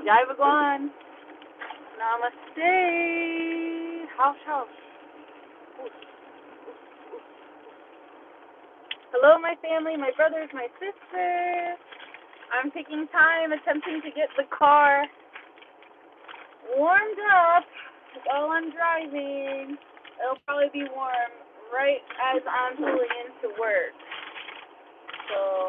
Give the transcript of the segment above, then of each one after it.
Jai Bhagwan. Namaste. House. Hello, my family, my brothers, my sisters. I'm taking time attempting to get the car warmed up while I'm driving. It'll probably be warm right as I'm pulling into work. So,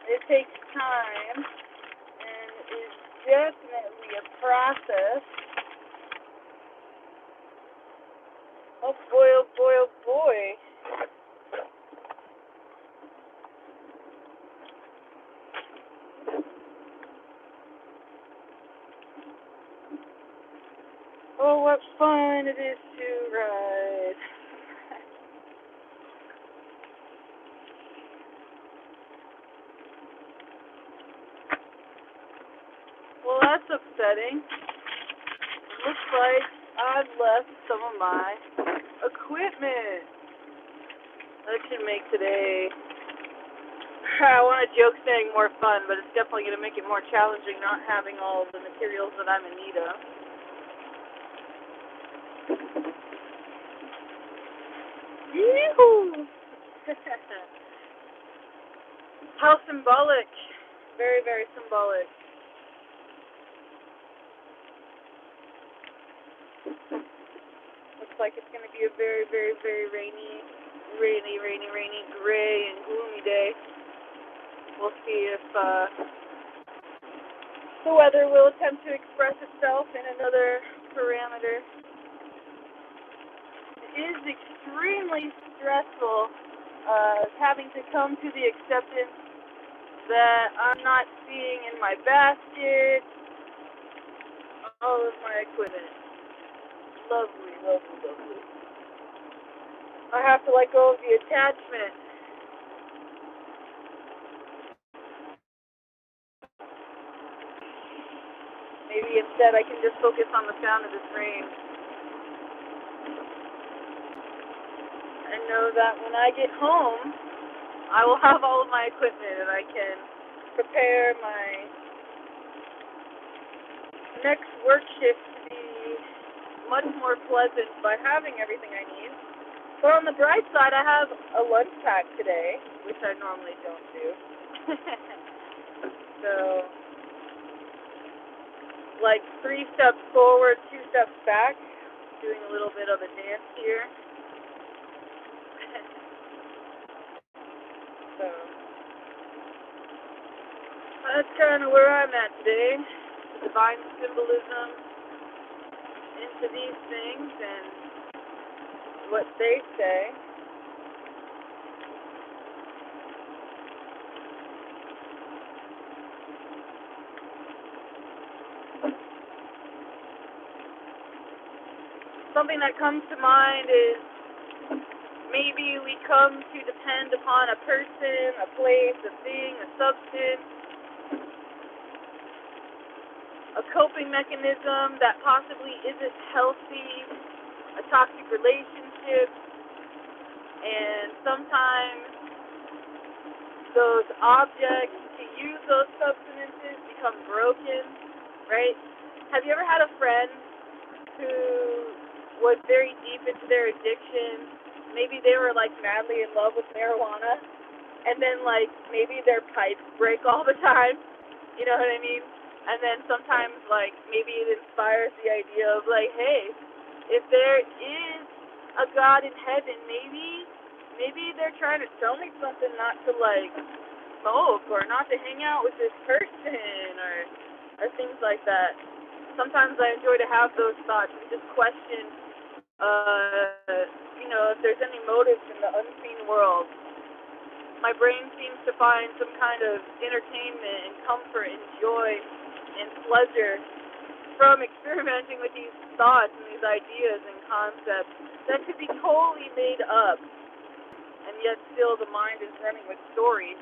it takes time, and it's definitely a process. Oh boy, oh boy, oh boy. Oh, what fun it is to ride. Well, that's upsetting. Looks like I've left some of my equipment. That should make today, I want to joke saying more fun, but it's definitely going to make it more challenging not having all the materials that I'm in need of. Yee-hoo! How symbolic. Very, very symbolic. Looks like it's going to be a very, very, very rainy, gray and gloomy day. We'll see if the weather will attempt to express itself in another parameter. It is extremely stressful having to come to the acceptance that I'm not seeing in my basket all of my equipment. Lovely, lovely, lovely. I have to let go of the attachment. Maybe instead I can just focus on the sound of this rain. And know that when I get home, I will have all of my equipment and I can prepare my next work shift to be much more pleasant by having everything I need. But on the bright side, I have a lunch pack today, which I normally don't do. So, like 3 steps forward, 2 steps back, doing a little bit of a dance here. So, that's kind of where I'm at today. Divine symbolism into these things and what they say. Something that comes to mind is maybe we come to depend upon a person, a place, a thing, a substance, a coping mechanism that possibly isn't healthy, a toxic relationship, and sometimes those objects to use those substances become broken, right? Have you ever had a friend who was very deep into their addiction? Maybe they were like madly in love with marijuana, and then like maybe their pipes break all the time, you know what I mean? And then sometimes like maybe it inspires the idea of like, hey, if there is a God in heaven, maybe they're trying to tell me something, not to like smoke or not to hang out with this person or things like that. Sometimes I enjoy to have those thoughts and just question, if there's any motives in the unseen world. My brain seems to find some kind of entertainment and comfort and joy and pleasure from experimenting with these thoughts and these ideas and concepts that could be totally made up, and yet still the mind is running with stories.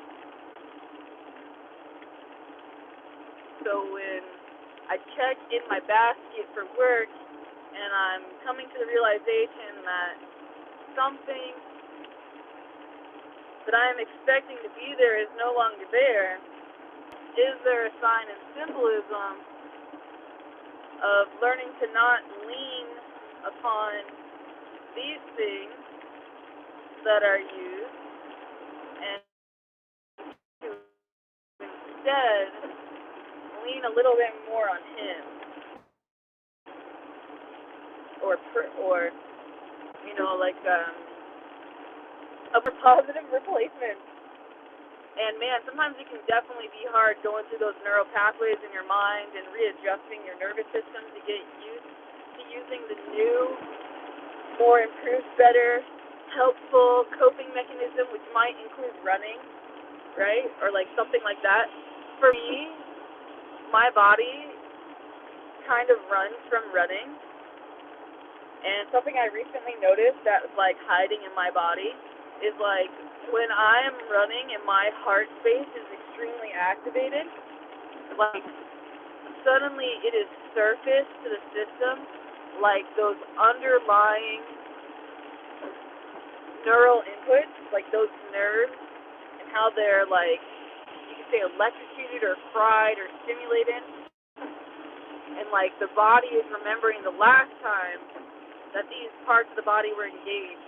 So when I check in my basket for work and I'm coming to the realization that something that I am expecting to be there is no longer there, is there a sign and symbolism of learning to not lean upon these things that are used and to instead lean a little bit more on him, or like a more positive replacement. And man, sometimes it can definitely be hard going through those neural pathways in your mind and readjusting your nervous system to get used to using the new, more improved, better, helpful coping mechanism, which might include running, right? Or like something like that. For me, my body kind of runs from running. And something I recently noticed that was like hiding in my body is like when I'm running and my heart space is extremely activated, like suddenly it is surfaced to the system like those underlying neural inputs, like those nerves and how they're like, you could say electrocuted or fried or stimulated. And like the body is remembering the last time that these parts of the body were engaged.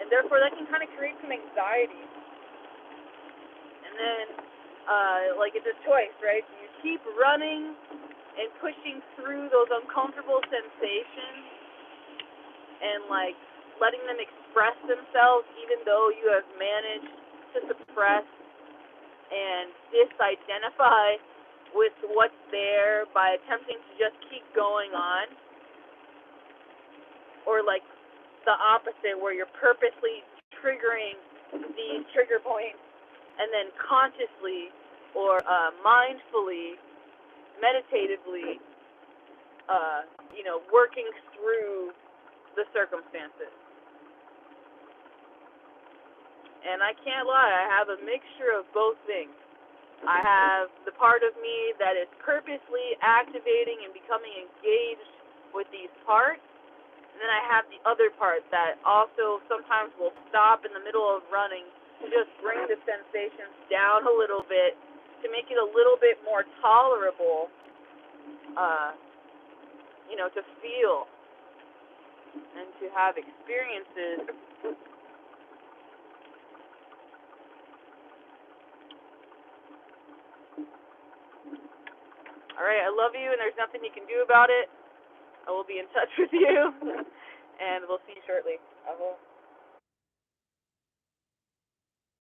And therefore, that can kind of create some anxiety. And then, like, it's a choice, right? You keep running and pushing through those uncomfortable sensations and, like, letting them express themselves even though you have managed to suppress and disidentify with what's there by attempting to just keep going on. Or, like, the opposite, where you're purposely triggering these trigger points and then consciously or mindfully, meditatively, working through the circumstances. And I can't lie, I have a mixture of both things. I have the part of me that is purposely activating and becoming engaged with these parts. And then I have the other part that also sometimes will stop in the middle of running to just bring the sensations down a little bit to make it a little bit more tolerable, to feel and to have experiences. All right, I love you, and there's nothing you can do about it. I will be in touch with you, and we'll see you shortly.